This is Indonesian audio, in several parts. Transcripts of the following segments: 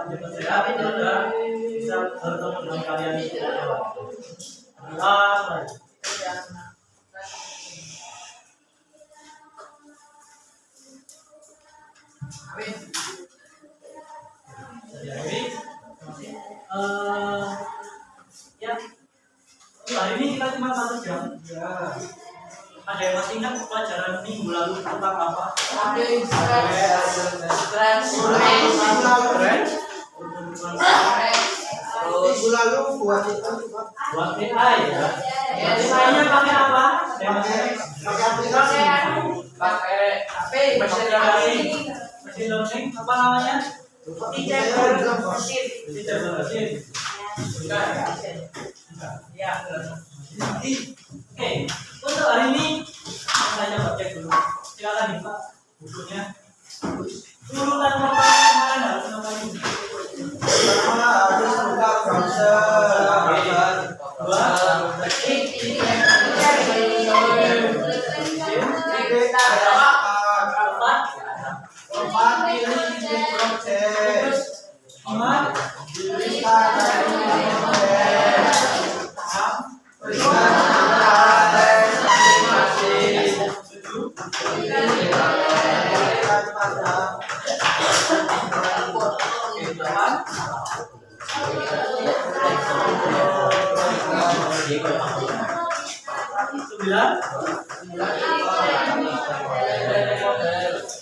cepat sehat dan bisa bertemu dengan kalian di waktu. Allah. Amin. Jadi ya hari ini kita cuma 1 jam. Ya. Ada yang masih ingat pelajaran minggu lalu tentang apa? Minggu lalu buat AI ya. AI-nya pakai apa? Pakai HP, mesin learning apa namanya? Teachable machine. Ya. Oke, untuk hari ini saya coba cek dulu. Silakan nih Pak, bukunya. Urutan pertama kemarin harus ngapain? Pertama harus buka browser.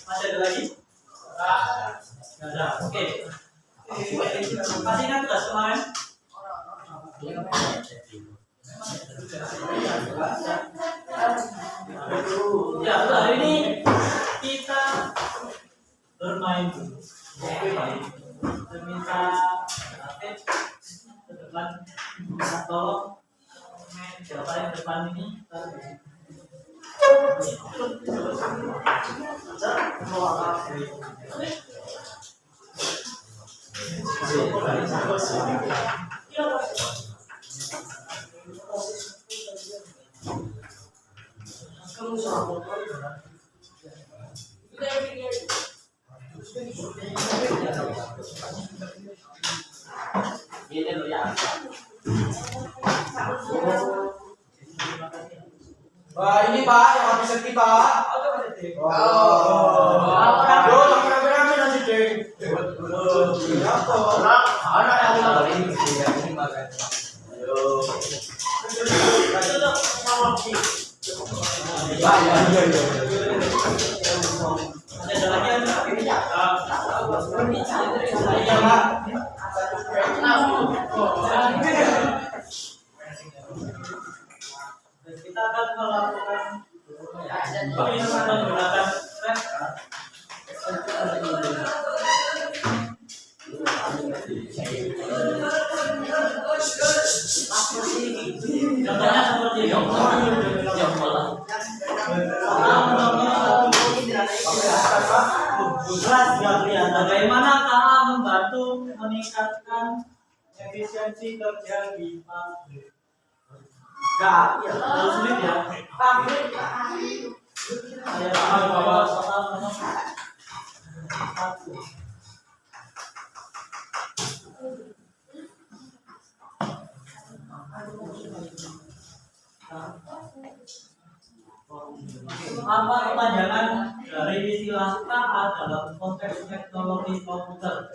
Masih ada lagi? Nggak ada. Oke. Masih ingat tugas kemarin? Ya, untuk hari ini kita bermain dulu. Saya minta ke depan, tolong siapa yang depan ini ini loh ya. Wah, ini Pak yang habis sedih Pak. Rame-rame nasi deng. Anak yang ini makan. Ayo. Ada lagi yang kita akan melakukan menggunakan contohnya seperti ini. Bagaimana cara membantu meningkatkan efisiensi kerja di pabrik? Ya, harus sulit ya. Pabrik. Saya tahu bahwa apa kepanjangan dari istilah KA dalam konteks teknologi komputer?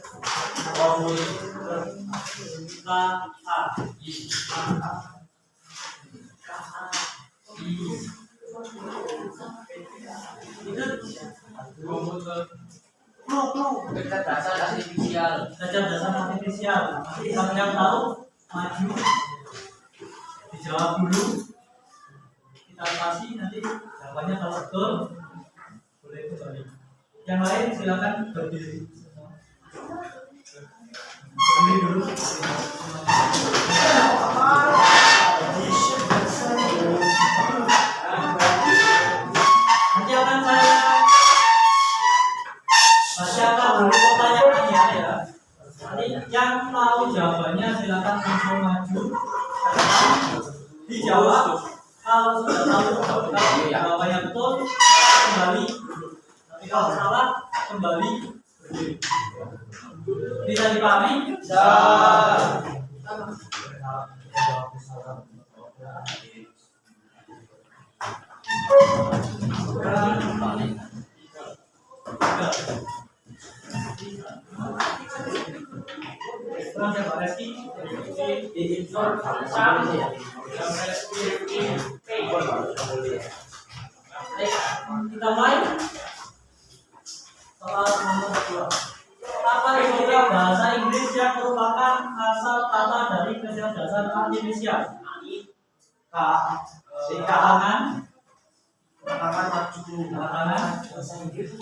Kecerdasan artifisial. Siapa yang tahu? Maju. Dijawab dulu. Kita kasih nanti jawabannya kalau betul boleh kembali. Yang lain silakan berdiri. Berdiri dulu. Nanti akan saya bacakan dulu pertanyaannya ya. Nanti yang tahu jawabannya silakan langsung maju. Dijawab. Kalau sudah tahu jawabannya betul kembali. Tapi kalau salah kembali Bisa dipahami? Bisa. Kurang siapa? Reski? Kita mulai. Soal nomor 2. Apa kira bahasa Inggris yang merupakan asal kata dari kecerdasan artifisial? Kalangan, bahasa Inggris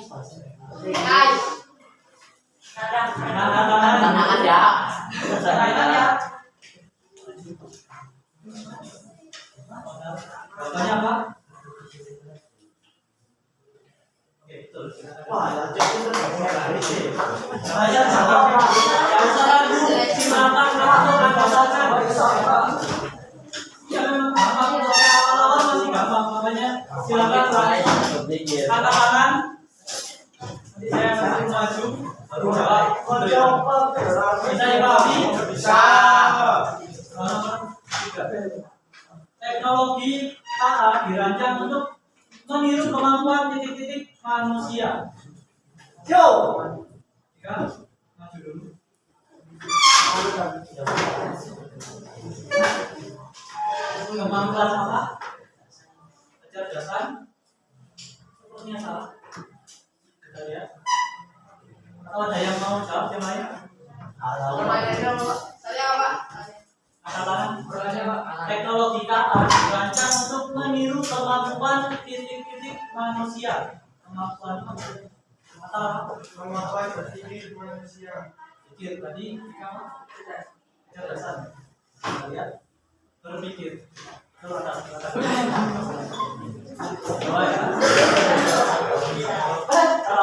Tantangan ya. Jawabannya apa? Oke, betul. Saya jawab. Bahasa lagu silakan langsung angkat. Ya memang gampang, awal-awal masih gampang, makanya silakan langsung angkat tangan. Nanti saya akan maju, baru jawab. Bisa dipahami? Bisa. Teknologi KA dirancang untuk meniru kemampuan titik-titik manusia. Yo. Tiga, maju dulu. Kemampuan apa? Kecerdasan. Sepertinya salah. Kita lihat. Atau ada yang mau jawab yang lain? Teknologi KA dirancang untuk meniru kemampuan titik-titik manusia. Kemampuan atau Kemampuan berpikir manusia. pikir tadi kecerdasan. Kita lihat berpikir. Coba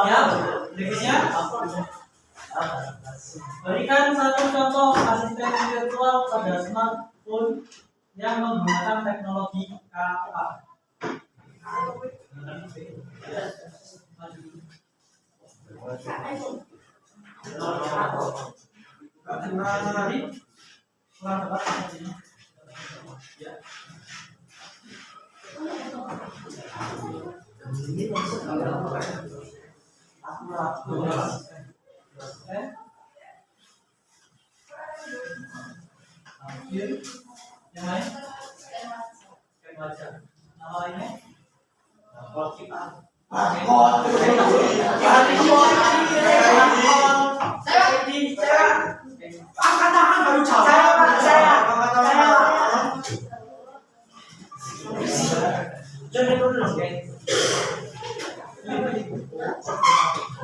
ya, berikutnya berikan satu contoh asisten virtual pada smartphone yang menggunakan teknologi KA. Kurang tepat ya. Yang lain? Nama lainnya? Angkat tangan baru jawab. Saya. Jangan dulu dong, guys.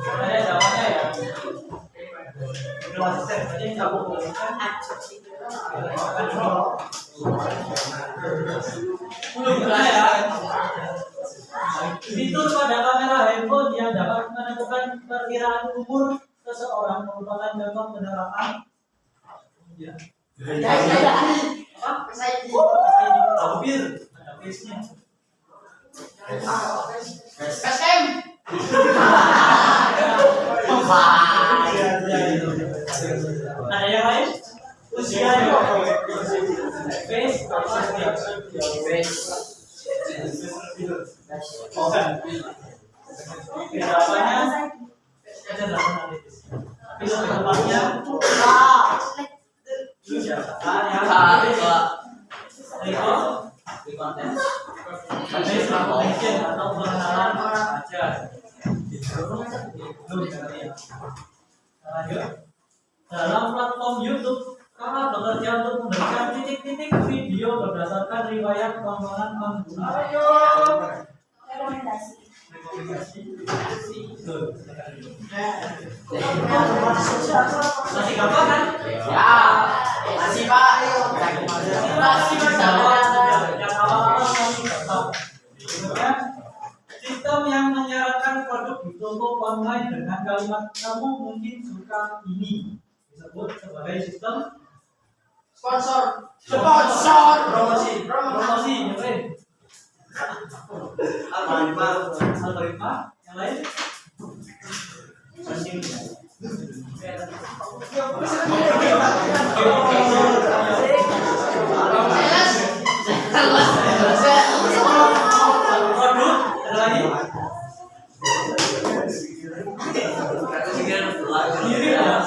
Ada jawabannya ya. Kelas set, berarti ini kamu fitur pada kamera handphone yang dapat menentukan perkiraan umur seseorang merupakan contoh penerapan ya. Apa? Hampir ada face-nya. Ada yang lain? Usia face jawabannya kecerdasan artifisial. Tapi lebih tepatnya recognition atau pengenalan wajah. Lanjut. Dalam platform YouTube, kakak bekerja untuk memberikan titik-titik video berdasarkan riwayat tontonan pengguna. Rekomendasi. Masih gampang kan? Ya. Masih Pak. Masih jawab. Yang awal-awal masih gampang. Kemudian sistem yang menyarankan produk di toko online dengan kalimat kamu mungkin suka ini disebut sebagai sistem Sponsor. promosi yang lain. Algoritma yang lain Produk ada lagi? Diri ya.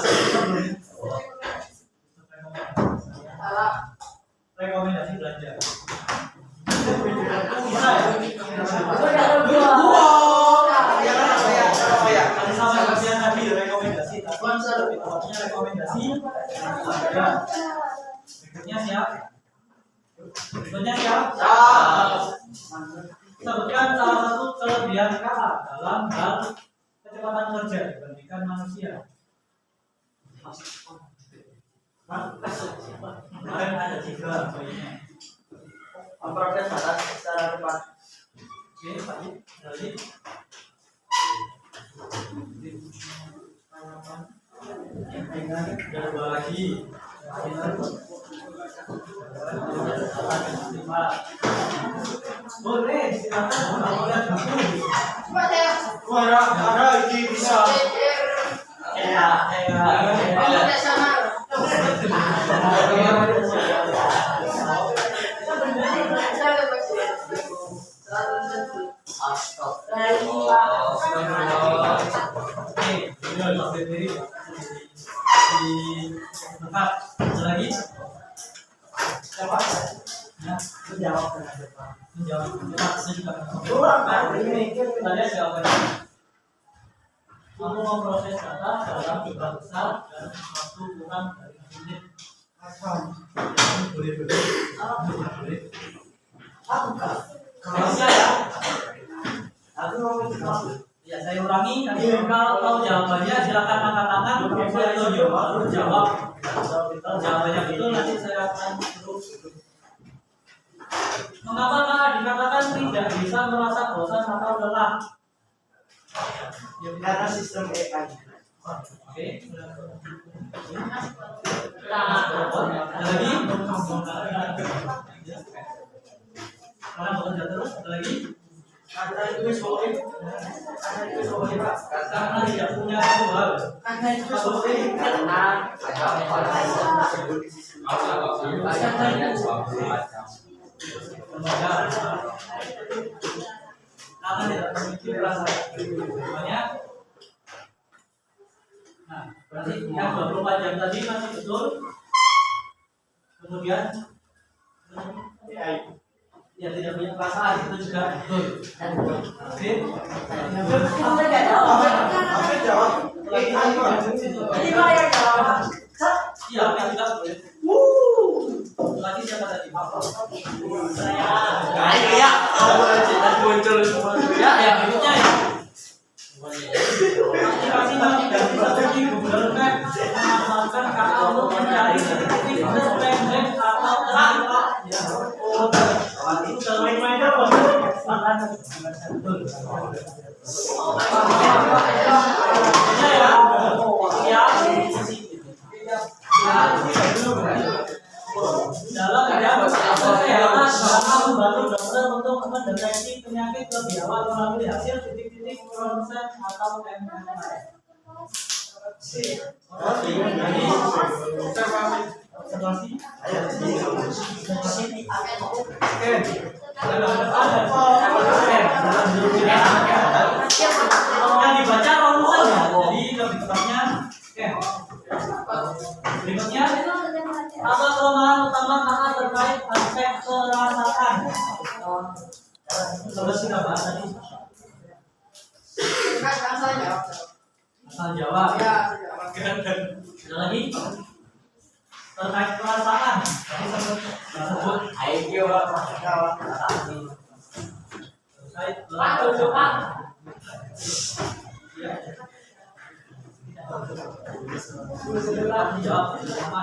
Rekomendasi belanja. Bisa ya? Tadi sama bagian tadi rekomendasi. Sponsor punya rekomendasi. Ya. Berikutnya siap? Berikutnya siap? Sebutkan salah satu kelebihan kakak dalam hal kecepatan kerja dibandingkan manusia. Kemarin ada 3 poinnya. Memperoleh data secara cepat. Oke, Pak Yip, lagi. Ada 2 lagi. Boleh, silakan. Boleh buku. Ada ini bisa. Lagi siapa? Ya, menjawab. Kamu memproses data dalam jumlah besar dan waktu kurang dari menit. Boleh. Ya, saya ulangi. Kalau tahu jawabannya silakan angkat tangan. Kalau saya tunjuk baru jawab. Kalau jawabannya betul nanti saya akan terus. Mengapa kakak dikatakan tidak bisa merasa bosan atau lelah? Karena sistem AI. Oke. Ada lagi? Sekarang bekerja terus. Ada lagi? Karena itu soalnya. Pak. Karena tidak punya satu hal. Karena itu soalnya. Karena Karena tidak memiliki perasaan. Namanya. Nah, berarti yang 24 jam tadi masih betul. Kemudian ya tidak punya perasaan itu juga betul. Oke. Iya, yang tidak boleh. Lagi siapa tadi? Saya. ya, muncul semua. Ya, yang berikutnya ya. Motivasi dari strategi Google Maps mengamalkan kakak untuk mencari titik-titik pendek atau terlihat. Ya, itu dalam reminder akan betul. Dalam kesehatan akan membantu dokter untuk mendeteksi penyakit lebih awal melalui hasil titik-titik ronsen atau MRI. Observasi. Yang dibaca ronsen ya, jadi lebih tepatnya. Berikutnya apa kelemahan utama kakak terkait aspek perasaan? Terus kita bahas tadi. Asal jawab. Ada lagi terkait perasaan. Tadi sebut terkait perasaan. Jawab sama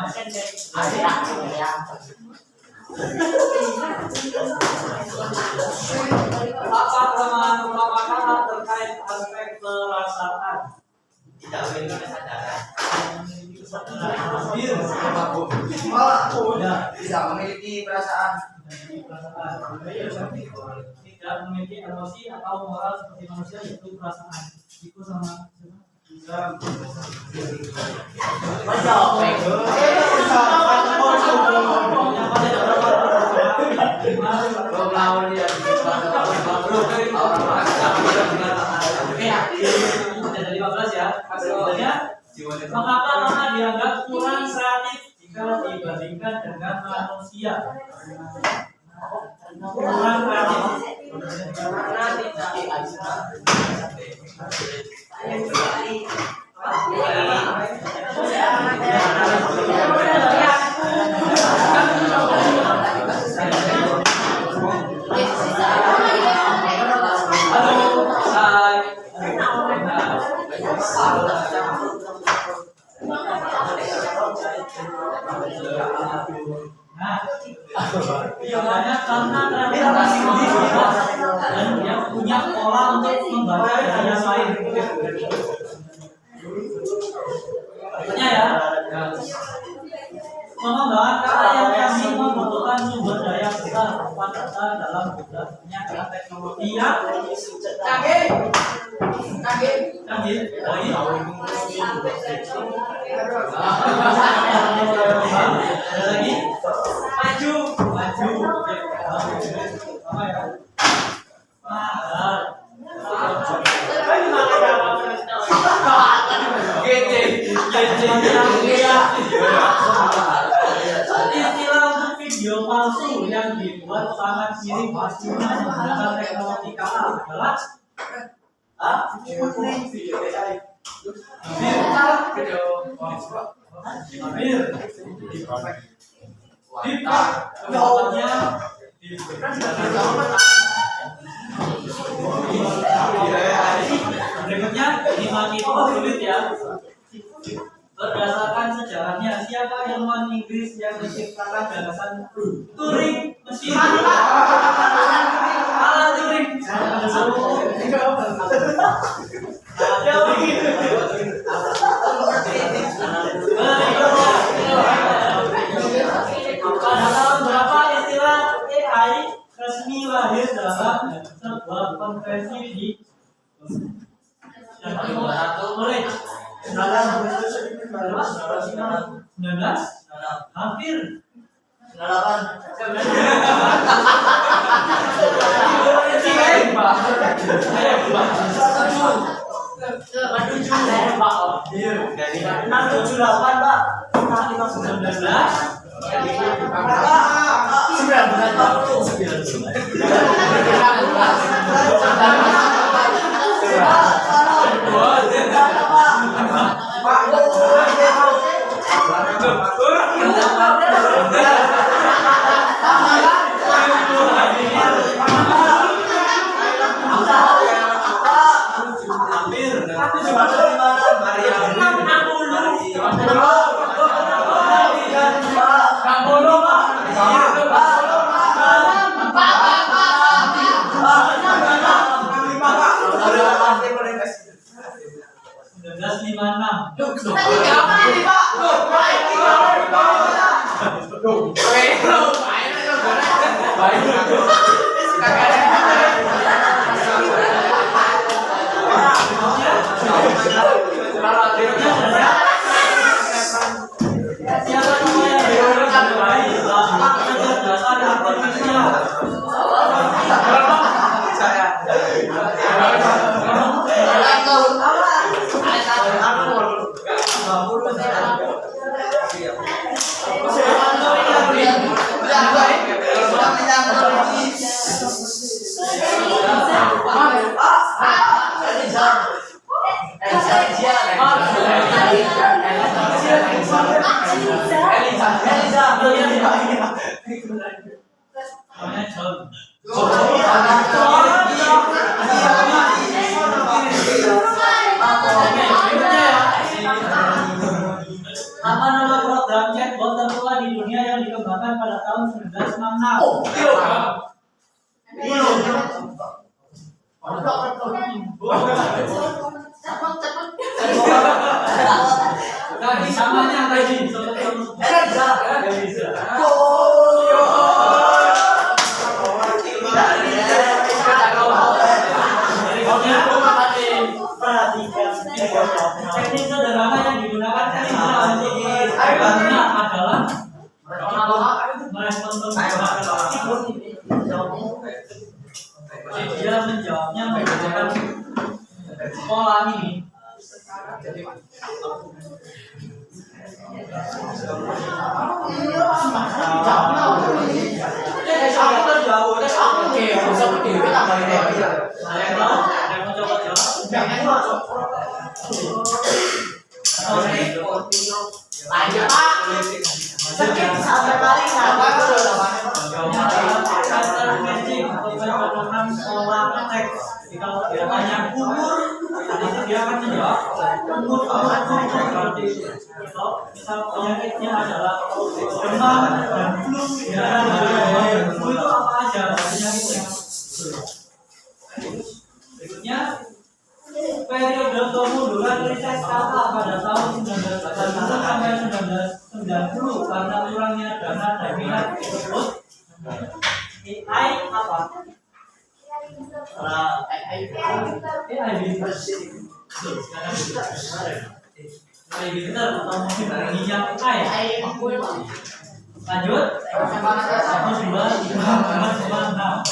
apa kelemahan utama kakak terkait aspek perasaan? Tidak memiliki kesadaran. Ya, Tidak memiliki perasaan. tidak memiliki emosi atau moral seperti manusia, yaitu perasaan. Itu sama Jadi 15 ya. Hasilnya mengapa lama dianggap kurang kreatif jika dibandingkan dengan manusia? Kurang kreatif. Jawabannya karena dan dia punya pola untuk membaca daya saing. Artinya ya, pengembangan kata yang kami membutuhkan sumber daya besar pada dalam budayanya teknologi yang canggih, lagi maju, apa ya? Istilah untuk video palsu yang dibuat sangat mirip pastinya menggunakan teknologi kalah adalah berikutnya dimaki itu sulit ya. Berdasarkan sejarahnya, siapa ilmuwan Inggris yang menciptakan gagasan Turing mesin? Alan Turing. Pada tahun berapa istilah AI resmi lahir dalam sebuah konferensi di mulai 19 hampir 3 Lanjut Pak. Sakit sampai paling kalau dia tanya umur, itu dia akan menjawab umur. Misal penyakitnya adalah demam dan flu, itu apa aja penyakitnya. Berikutnya, periode kemunduran riset kata pada tahun 1980 sampai 1990 karena kurangnya dana jaminan tersebut. AI apa? AI benar atau mungkin minyak AI? Lanjut. 1, 2, 3, 4, 5, 6.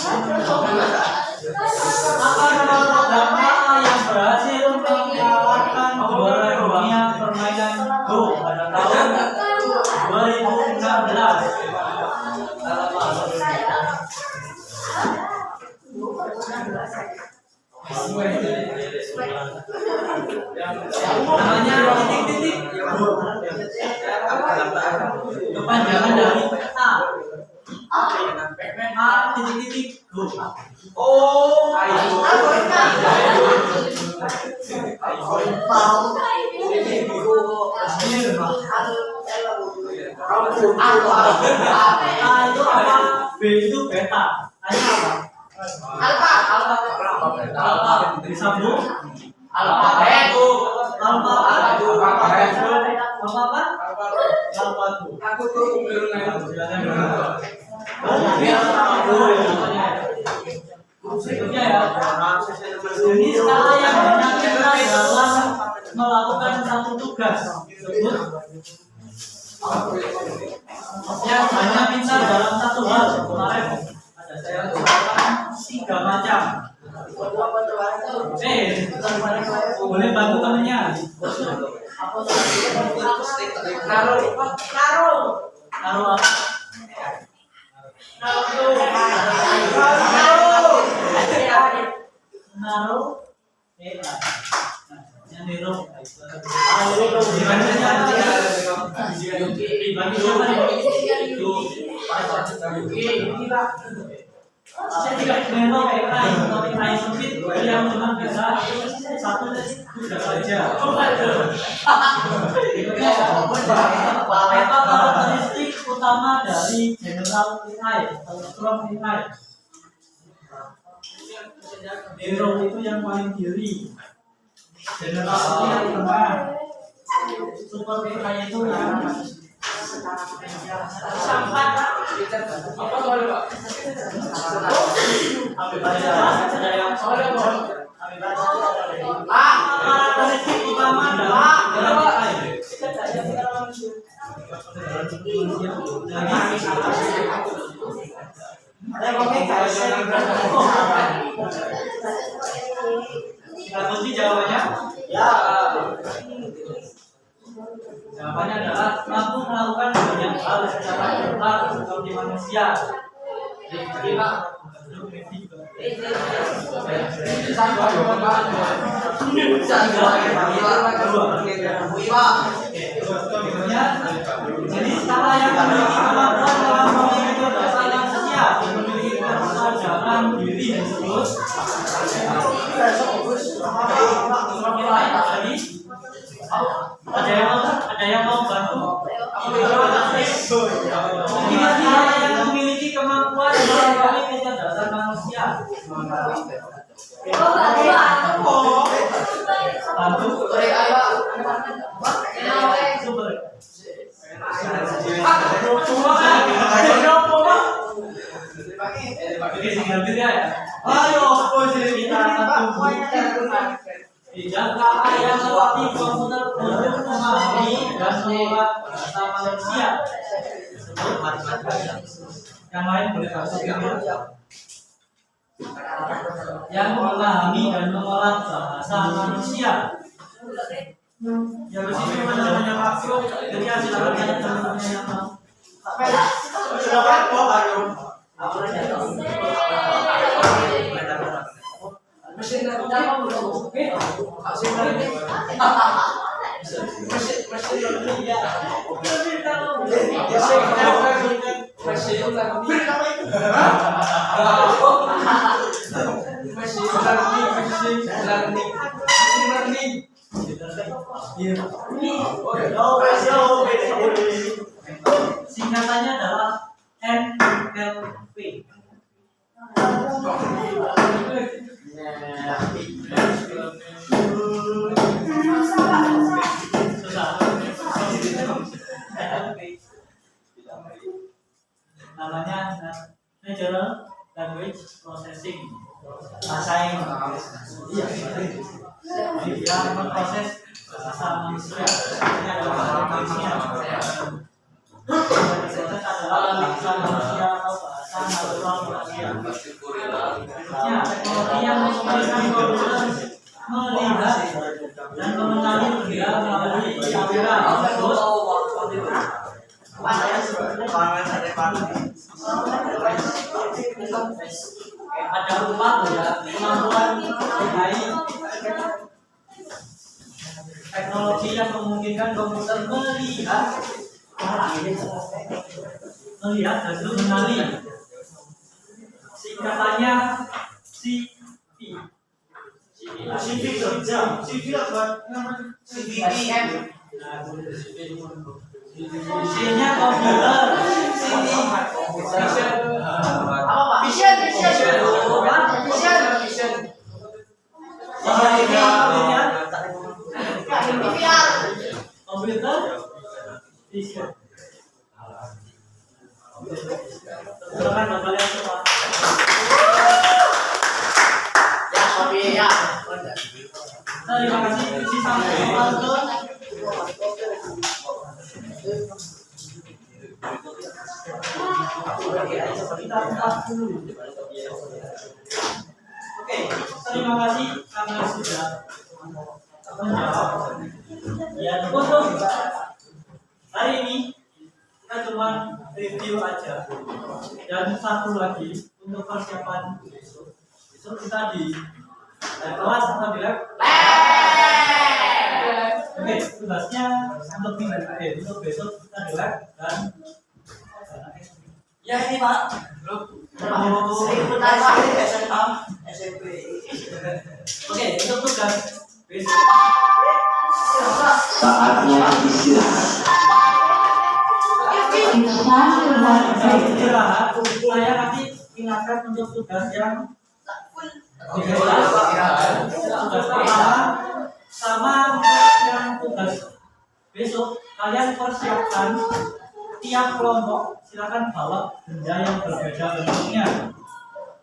Apa nama programnya yang berhasil mengalahkan juara dunia permainan Go pada tahun 2016? Namanya titik-titik. Kepanjangan dari A titik-titik Go. Oh, B itu beta. Alpha disambung alphabet aku tuh ya. Ini skala yang hanya kita dalam melakukan satu tugas tersebut yang hanya pintar dalam satu hal. Kemarin ada saya cobakan 3 macam. Boleh bantu temennya. Naruh apa? Naruh yang niruh. Saya tidak mengenal AI sempit yang cuma bisa satu tugas saja. Apa karakteristik utama dari general AI atau strong AI? Hero itu yang paling kiri, general itu yang tengah, super AI itu yang sampai apa soalnya Pak? Karakteristik utama adalah kunci jawabannya? Ya. Jawabannya adalah mampu melakukan banyak hal secara cepat seperti manusia. Jadi skala yang memiliki kemampuan dalam memiliki dasar manusia dan memiliki kesadaran diri disebut ada yang mau bantu? Ini skala yang memiliki kemampuan dalam memiliki dasar manusia. Bantu? Ayo, kita akan tunggu. Jangka yang seperti komputer untuk memahami dan mengolah bahasa manusia. Yang lain boleh masuk ini. Yang memahami dan mengolah bahasa manusia. Ya di sini namanya makro. Jadi silakan tanya teman-temannya yang mau. Silakan baru. Mesin singkatannya adalah NLP. Namanya Natural Language Processing, bahasa yang dia memproses bahasa manusia. Ini adalah bahasa manusia. Adalah bahasa manusia atau bahasa natural manusia. Ya, teknologi yang memungkinkan komputer melihat dan mengenali benda melalui kamera. Ada empat kemampuan terbaik teknologi yang memungkinkan komputer melihat dan mengenali. Singkatannya CV. CV kerja, CV apa? C-nya komputer. Vision. Silakan Bapak lihat semua. Ya, tapi ya. Terima kasih isi sampai Oke, terima kasih karena sudah menjawab. Ya, untuk hari ini kita cuma review aja. Dan satu lagi untuk persiapan besok. Besok kita di kelas atau di lab. Oke, tugasnya untuk minggu untuk besok kita di lab dan Ya ini Pak. SMA, SMP. Oke, untuk tugas besok. Saatnya Istirahat. Saya nanti ingatkan untuk tugas yang tugas pertama sama yang tugas besok kalian persiapkan tiap kelompok silakan bawa benda yang berbeda bentuknya.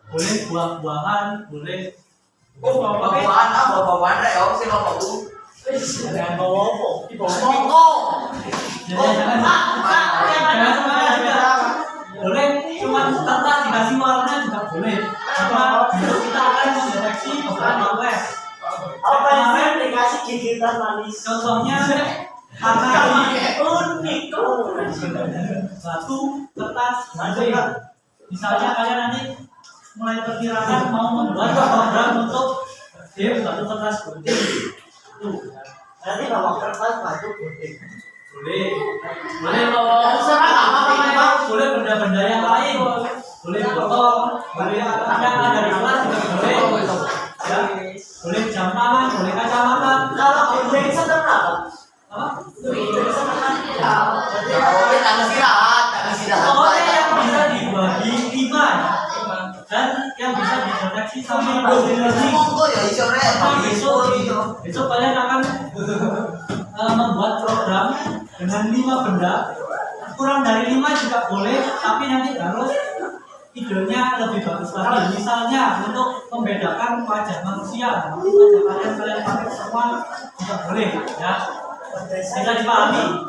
Boleh buah-buahan, boleh Bawa-bawaan ya, sih bawa bu. jangan bawa apa? Monggo. Jangan semuanya juga. Boleh cuma kertas dikasih warna juga boleh. Karena besok kita akan mendeteksi beberapa web. Apa yang dikasih gigitan manis? Contohnya karena unik batu, kertas, gunting. Misalnya kalian nanti mulai perkirakan mau membuat program untuk game batu kertas gunting. Tuh, Nanti bawa kertas batu gunting. boleh bawa boleh benda-benda yang lain, boleh botol, boleh yang ada di kelas juga boleh. Ya, boleh jam tangan, boleh kacamata. Kalau gunting setengah apa? Apa? Gunting setengah. Ya, tak istirahat. Pokoknya yang bisa dibagi 5 dan yang bisa dideteksi sama machine learning. Monggo ya isore. Besok kalian akan membuat program dengan 5 benda. Kurang dari 5 juga boleh, tapi nanti harus idenya lebih bagus lagi. Misalnya untuk membedakan wajah manusia, nanti wajah kalian pakai semua juga boleh, ya. Bisa dipahami?